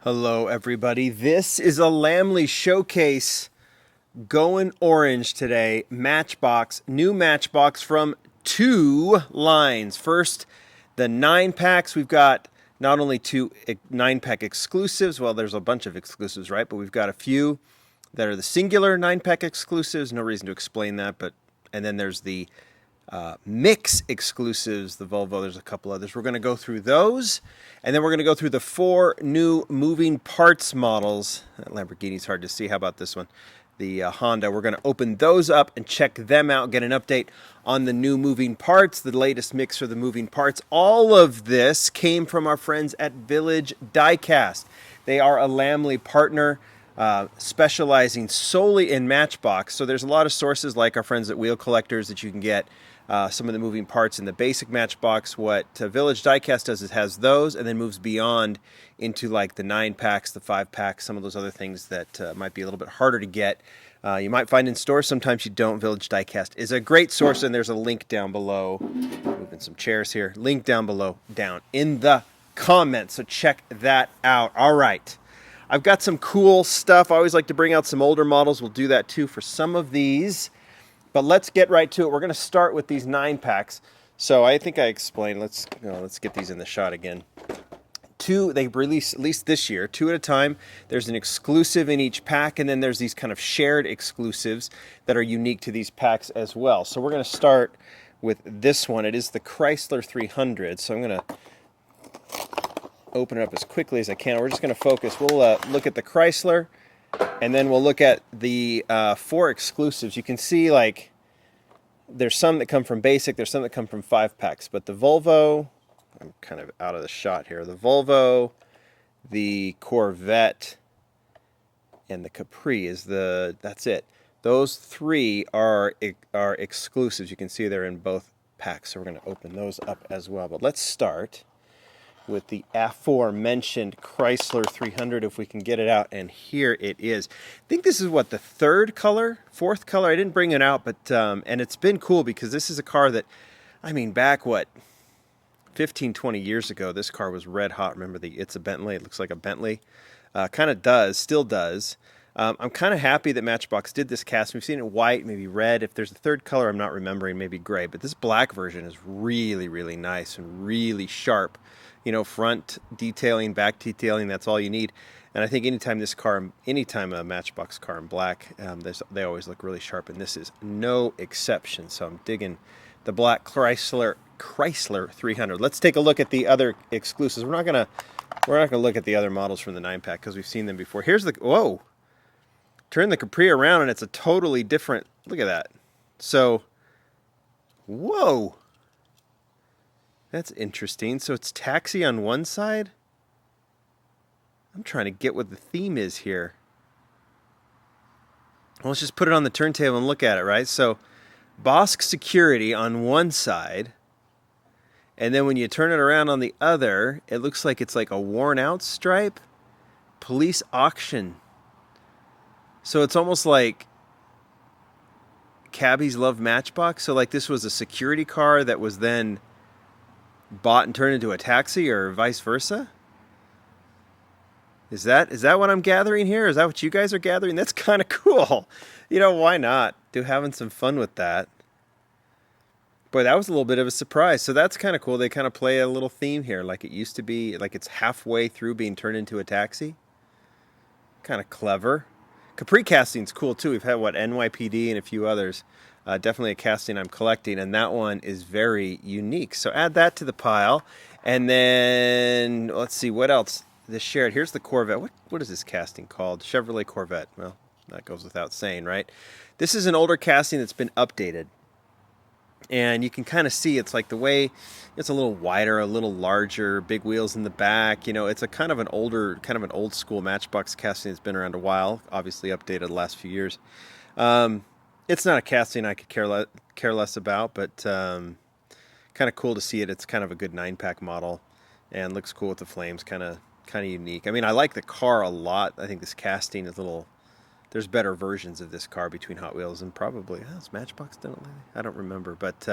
Hello, everybody. This is a Lamley showcase going orange today. Matchbox, new Matchbox from two lines. First, the 9-packs. We've got not only two 9-pack exclusives, well, there's a bunch of exclusives, right? But we've got a few that are the singular 9-pack exclusives. No reason to explain that, and then there's the mix exclusives, the Volvo. There's a couple others. We're going to go through those, and then we're going to go through the 4 new moving parts models. That Lamborghini's hard to see. How about this one? The Honda. We're going to open those up and check them out, get an update on the new moving parts, the latest mix for the moving parts. All of this came from our friends at Village Diecast. They are a Lamley partner, specializing solely in Matchbox. So there's a lot of sources like our friends at Wheel Collectors that you can get some of the moving parts in the basic Matchbox. What Village Diecast does is has those and then moves beyond into like the 9-packs, the 5-packs, some of those other things that might be a little bit harder to get. You might find in stores, sometimes you don't. Village Diecast is a great source, and there's a link down below. Moving some chairs here. Link down below, down in the comments, so check that out. All right. I've got some cool stuff. I always like to bring out some older models. We'll do that too for some of these. But let's get right to it. We're going to start with these 9-packs. So I think I explained. Let's get these in the shot again. 2, they release at least this year, 2 at a time. There's an exclusive in each pack, and then there's these kind of shared exclusives that are unique to these packs as well. So we're going to start with this one. It is the Chrysler 300. So I'm going to open it up as quickly as I can. We're just going to focus. We'll look at the Chrysler, and then we'll look at the 4 exclusives. You can see, like, there's some that come from basic, there's some that come from 5-packs, but the Volvo, I'm kind of out of the shot here, the Volvo, the Corvette, and the Capri that's it. Those 3 are exclusives. You can see they're in both packs, so we're going to open those up as well. But let's start with the aforementioned Chrysler 300, if we can get it out, and here it is. I think this is what, the 4th color. I didn't bring it out, but and it's been cool because this is a car that, I mean, back 15, 20 years ago, this car was red hot. Remember it's a Bentley. It looks like a Bentley. Still does. I'm kind of happy that Matchbox did this cast. We've seen it white, maybe red. If there's a 3rd color, I'm not remembering, maybe gray. But this black version is really, really nice and really sharp. You know, front detailing, back detailing, that's all you need. And I think anytime a Matchbox car in black, they always look really sharp, and this is no exception. So I'm digging the black Chrysler 300. Let's take a look at the other exclusives. We're not gonna look at the other models from the 9-pack because we've seen them before. Here's the, whoa! Turn the Capri around and it's a totally different, look at that. So, whoa! That's interesting. So it's taxi on one side? I'm trying to get what the theme is here. Well, let's just put it on the turntable and look at it, right? So Bosk security on one side, and then when you turn it around on the other, it looks like it's like a worn out stripe. Police auction. So it's almost like cabbies love Matchbox. So like this was a security car that was then bought and turned into a taxi, or vice versa? Is that what I'm gathering here? Is that what you guys are gathering? That's kind of cool. You know, why not? Having some fun with that. Boy, that was a little bit of a surprise. So that's kind of cool. They kind of play a little theme here, like it used to be, like it's halfway through being turned into a taxi. Kind of clever. Capri casting's cool too. We've had NYPD and a few others. Definitely a casting I'm collecting, and that one is very unique. So add that to the pile, and then let's see what else. This shared. Here's the Corvette. What is this casting called? Chevrolet Corvette. Well, that goes without saying, right? This is an older casting that's been updated, and you can kind of see it's like the way it's a little wider, a little larger, big wheels in the back. You know, it's a kind of an old school Matchbox casting that's been around a while. Obviously updated the last few years. It's not a casting I could care less about, but kind of cool to see it. It's kind of a good 9-pack model, and looks cool with the flames. Kind of unique. I mean, I like the car a lot. I think this casting is there's better versions of this car between Hot Wheels and probably has Matchbox done it lately? I don't remember, but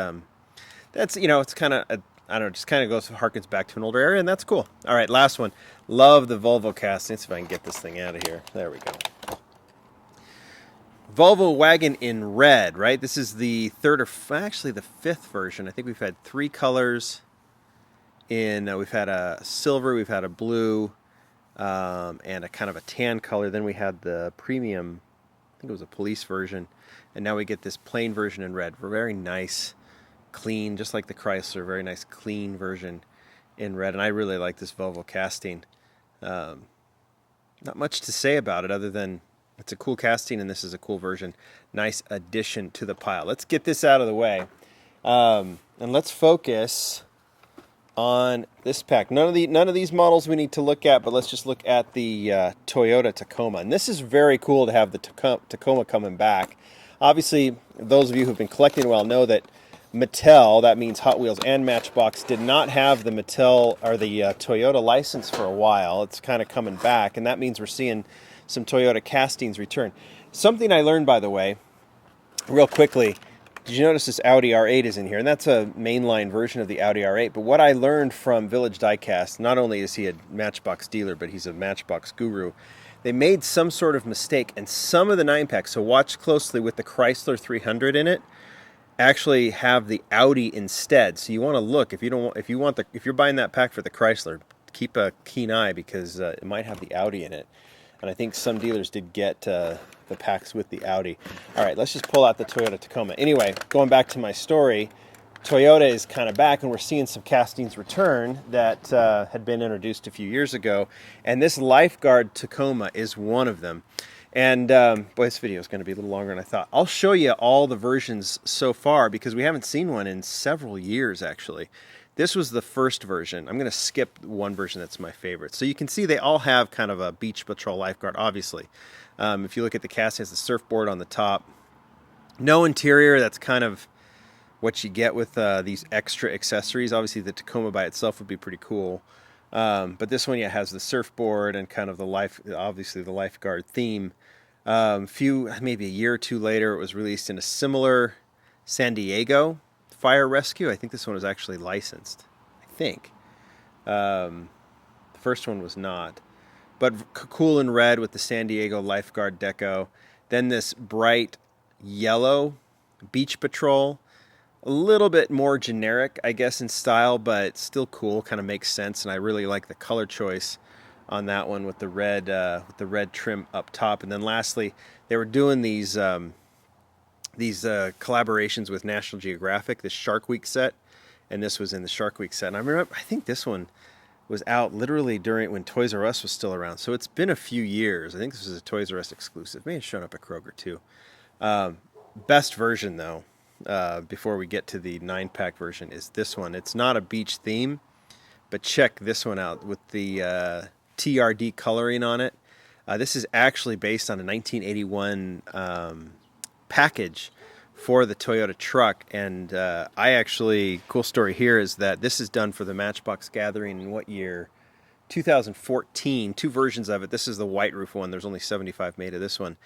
that's, you know, it's kind of I don't know, just kind of harkens back to an older area, and that's cool. All right, last one. Love the Volvo casting. Let's see if I can get this thing out of here. There we go. Volvo wagon in red, right? This is the third, or actually the fifth version. I think we've had 3 colors. We've had a silver, we've had a blue, and a kind of a tan color. Then we had the premium, I think it was a police version, and now we get this plain version in red. Very nice, clean, just like the Chrysler. Very nice, clean version in red, and I really like this Volvo casting. Not much to say about it other than it's a cool casting, and this is a cool version. Nice addition to the pile. Let's get this out of the way, and let's focus on this pack. None of these models we need to look at, but let's just look at the Toyota Tacoma. And this is very cool to have the Tacoma coming back. Obviously, those of you who've been collecting a while know that Mattel, that means Hot Wheels and Matchbox, did not have the Mattel or the Toyota license for a while. It's kind of coming back, and that means we're seeing some Toyota castings return. Something I learned, by the way, real quickly, did you notice this Audi R8 is in here? And that's a mainline version of the Audi R8. But what I learned from Village Diecast, not only is he a Matchbox dealer, but he's a Matchbox guru, they made some sort of mistake, and some of the 9-packs, so watch closely, with the Chrysler 300 in it, actually have the Audi instead. So you want to look, if you're buying that pack for the Chrysler, keep a keen eye, because it might have the Audi in it. And I think some dealers did get the packs with the Audi. All right, let's just pull out the Toyota Tacoma. Anyway, going back to my story, Toyota is kind of back, and we're seeing some castings return that had been introduced a few years ago. And this Lifeguard Tacoma is one of them. And boy, this video is going to be a little longer than I thought. I'll show you all the versions so far, because we haven't seen one in several years, actually. This was the first version. I'm going to skip one version that's my favorite. So you can see they all have kind of a Beach Patrol lifeguard, obviously. If you look at the cast, it has the surfboard on the top. No interior, that's kind of what you get with these extra accessories. Obviously, the Tacoma by itself would be pretty cool. But this one, yeah, has the surfboard and kind of obviously the lifeguard theme. Maybe a year or two later, it was released in a similar San Diego fire rescue. I think this one was actually licensed. I think. The first one was not. But cool in red with the San Diego lifeguard deco. Then this bright yellow Beach Patrol. A little bit more generic, I guess, in style, but still cool. Kind of makes sense, and I really like the color choice on that one with the red trim up top. And then lastly, they were doing these collaborations with National Geographic, the Shark Week set, and this was in the Shark Week set. And I think this one was out literally during when Toys R Us was still around, so it's been a few years. I think this was a Toys R Us exclusive. Maybe it's shown up at Kroger too. Best version though, before we get to the 9-pack version, is this one. It's not a beach theme, but check this one out with the TRD coloring on it. This is actually based on a 1981 package for the Toyota truck, and cool story here is that this is done for the Matchbox Gathering in what year? 2014. 2 versions of it. This is the white roof one. There's only 75 made of this one.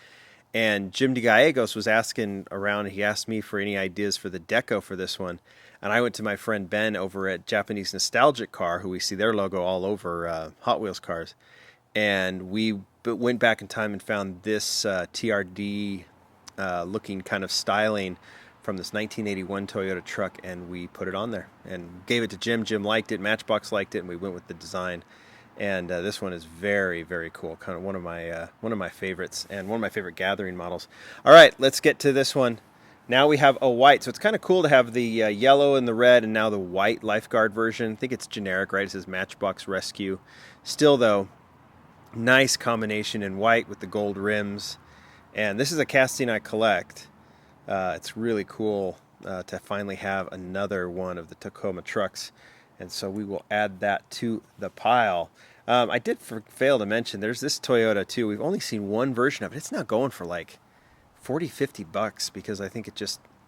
And Jim DeGallegos was asking around, he asked me for any ideas for the deco for this one. And I went to my friend Ben over at Japanese Nostalgic Car, who we see their logo all over Hot Wheels cars. And we went back in time and found this TRD looking kind of styling from this 1981 Toyota truck, and we put it on there and gave it to Jim. Jim liked it, Matchbox liked it, and we went with the design. And this one is very, very cool. Kind of one of my favorites, and one of my favorite gathering models. All right, let's get to this one. Now we have a white, so it's kind of cool to have the yellow and the red, and now the white lifeguard version. I think it's generic, right? It says Matchbox Rescue. Still, though, nice combination in white with the gold rims. And this is a casting I collect. It's really cool to finally have another one of the Tacoma trucks. And so we will add that to the pile. I did fail to mention, there's this Toyota too. We've only seen one version of it. It's now going for like $40-50 because I think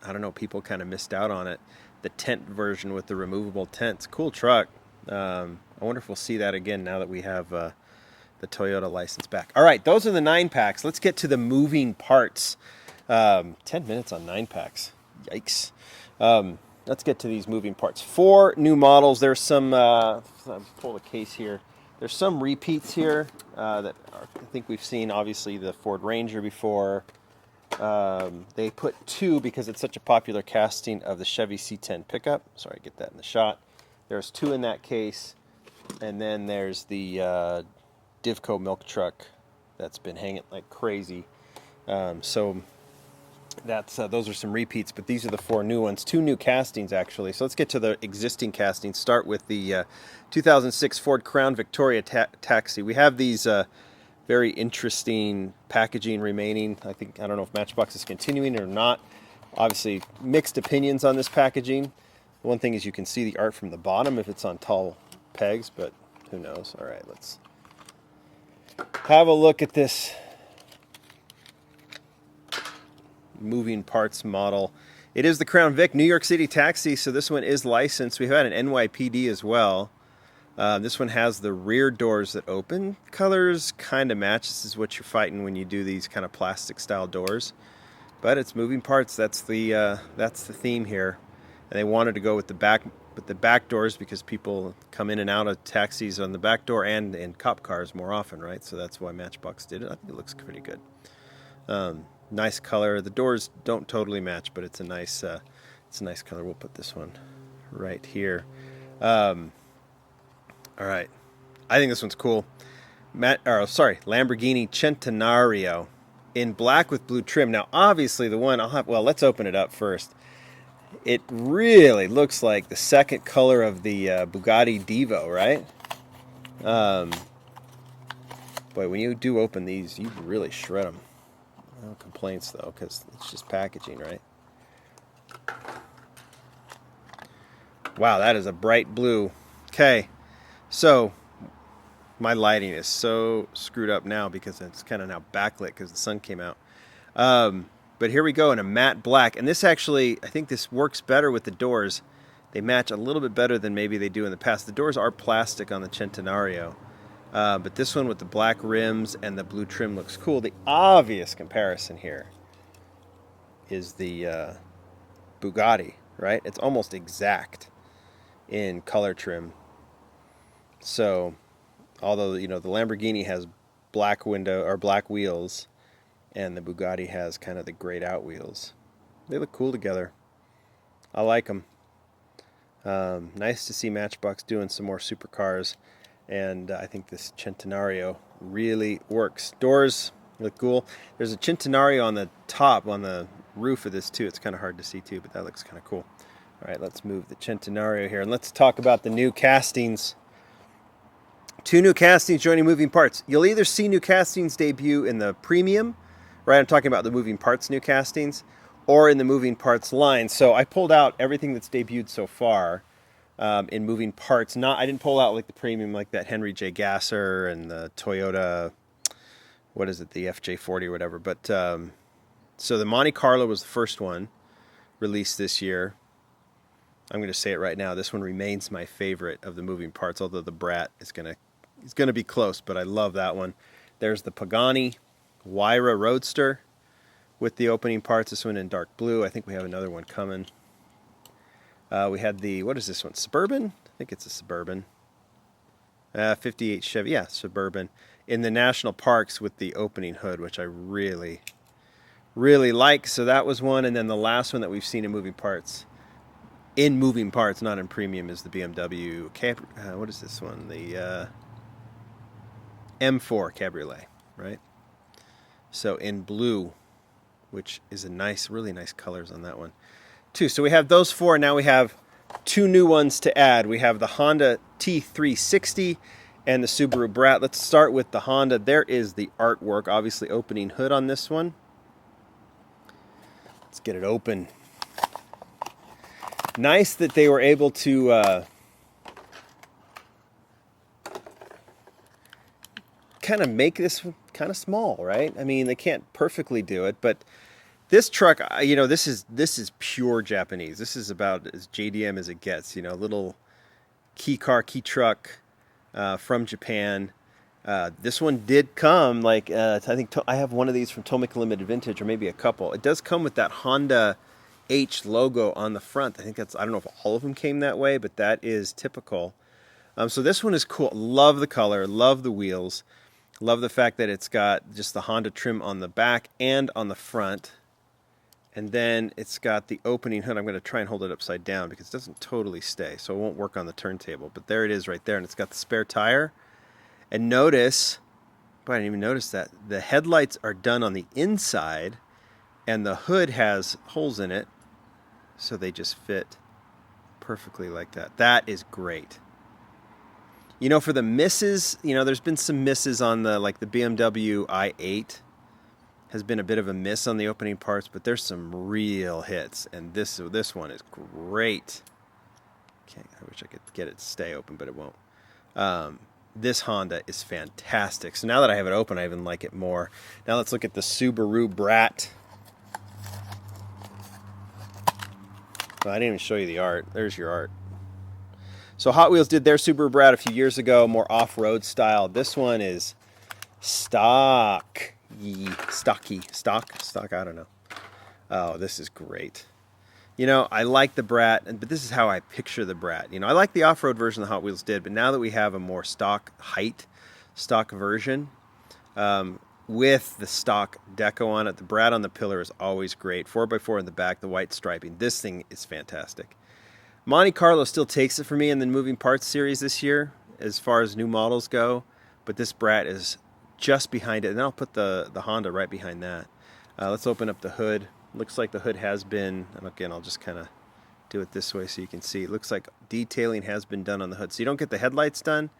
I don't know, people kind of missed out on it. The tent version with the removable tents. Cool truck. I wonder if we'll see that again now that we have the Toyota license back. All right, those are the 9-packs. Let's get to the moving parts. 10 minutes on 9-packs. Yikes. let's get to these moving parts. 4 new models. There's some, I'll pull the case here. There's some repeats here that I think we've seen, obviously, the Ford Ranger before. They put 2 because it's such a popular casting of the Chevy C10 pickup. Sorry, get that in the shot. There's 2 in that case. And then there's the Divco milk truck that's been hanging like crazy. So that's those are some repeats, but these are the 4 new ones. 2 new castings, actually. So let's get to the existing castings. Start with the 2006 Ford Crown Victoria Taxi. We have these very interesting packaging remaining. I don't know if Matchbox is continuing or not. Obviously, mixed opinions on this packaging. One thing is you can see the art from the bottom if it's on tall pegs, but who knows. All right, let's have a look at this moving parts model. It is the Crown Vic New York City Taxi, so this one is licensed. We've had an NYPD as well. This one has the rear doors that open. Colors kind of match. This is what you're fighting when you do these kind of plastic style doors. But it's moving parts. That's the theme here. And they wanted to go with the back doors because people come in and out of taxis on the back door and in cop cars more often, right? So that's why Matchbox did it. I think it looks pretty good. Nice color. The doors don't totally match, but it's a nice color. We'll put this one right here. All right, I think this one's cool. Lamborghini Centenario in black with blue trim. Now, obviously, the one let's open it up first. It really looks like the second color of the Bugatti Divo, right? Boy, when you do open these, you really shred them. No complaints, though, because it's just packaging, right? Wow, that is a bright blue. Okay, so my lighting is so screwed up now because it's kind of now backlit because the sun came out. But here we go in a matte black. And this actually, I think this works better with the doors. They match a little bit better than maybe they do in the past. The doors are plastic on the Centenario. But this one with the black rims and the blue trim looks cool. The obvious comparison here is the Bugatti, right? It's almost exact in color trim. So, although, the Lamborghini has black wheels, and the Bugatti has kind of the grayed out wheels. They look cool together. I like them. Nice to see Matchbox doing some more supercars, and I think this Centenario really works. Doors look cool. There's a Centenario on the top, on the roof of this too. It's kind of hard to see too, but that looks kind of cool. All right, let's move the Centenario here, and let's talk about the new castings. 2 new castings joining moving parts. You'll either see new castings debut in the premium, right? I'm talking about the moving parts new castings, or in the moving parts line. So I pulled out everything that's debuted so far in moving parts. I didn't pull out like the premium, like that Henry J. Gasser and the Toyota, the FJ40 or whatever. But so the Monte Carlo was the first one released this year. I'm going to say it right now. This one remains my favorite of the moving parts, although the Brat is going to be close, but I love that one. There's the Pagani Huayra Roadster with the opening parts. This one in dark blue. I think we have another one coming. We had what is this one? Suburban? I think it's a Suburban. 58 Chevy. Yeah, Suburban. In the national parks with the opening hood, which I really, really like. So that was one. And then the last one that we've seen in moving parts, not in premium, is the BMW what is this one? The M4 Cabriolet, right? So in blue, which is really nice colors on that one too. So we have those 4. Now we have 2 new ones to add. We have the Honda T360 and the Subaru Brat. Let's start with the Honda. There is the artwork, obviously opening hood on this one. Let's get it open. Nice that they were able to kind of make this kind of small, right? I mean, they can't perfectly do it, but this truck, this is pure Japanese. This is about as JDM as it gets. Little key truck from Japan. This one did come I think I have one of these from Tomica Limited Vintage, or maybe a couple. It does come with that Honda H logo on the front. I think that's, I don't know if all of them came that way, but that is typical. So this one is cool. Love the color, love the wheels, love the fact that it's got just the Honda trim on the back and on the front. And then it's got the opening hood. I'm going to try and hold it upside down because it doesn't totally stay, so it won't work on the turntable. But there it is right there, and it's got the spare tire. And notice, boy, I didn't even notice that, the headlights are done on the inside, and the hood has holes in it, so they just fit perfectly like that. That is great. You know, for the misses, you know, there's been some misses on the, like the BMW i8 has been a bit of a miss on the opening parts, but there's some real hits, and this one is great. Okay, I wish I could get it to stay open, but it won't. This Honda is fantastic. So now that I have it open, I even like it more. Now let's look at the Subaru Brat. Well, I didn't even show you the art. There's your art. So Hot Wheels did their Subaru Brat a few years ago, more off-road style. This one is stock, I don't know. Oh, this is great. You know, I like the Brat, but this is how I picture the Brat. You know, I like the off-road version the Hot Wheels did, but now that we have a more stock version, with the stock deco on it, the Brat on the pillar is always great. 4x4 in the back, the white striping. This thing is fantastic. Monte Carlo still takes it for me in the moving parts series this year as far as new models go, but this Brat is just behind it, and then I'll put the Honda right behind that. Let's open up the hood. Looks like the hood has been, and again, I'll just kind of do it this way so you can see. It looks like detailing has been done on the hood. So you don't get the headlights done,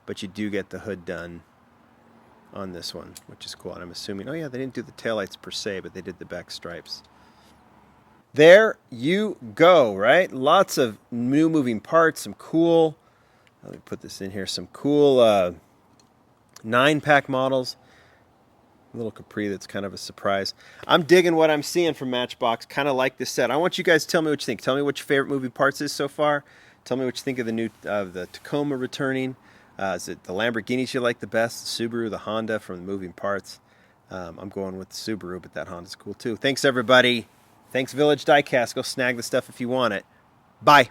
but you do get the hood done on this one, which is cool. And I'm assuming, oh yeah, they didn't do the taillights per se, but they did the back stripes. There you go, right? Lots of new moving parts, some cool, let me put this in here, some cool 9-pack models. A little Capri that's kind of a surprise. I'm digging what I'm seeing from Matchbox. Kind of like this set. I want you guys to tell me what you think. Tell me what your favorite moving parts is so far. Tell me what you think of the new the Tacoma returning. Is it the Lamborghinis you like the best? The Subaru, the Honda from the moving parts. I'm going with the Subaru, but that Honda's cool too. Thanks everybody. Thanks Village Diecast. Go snag the stuff if you want it. Bye.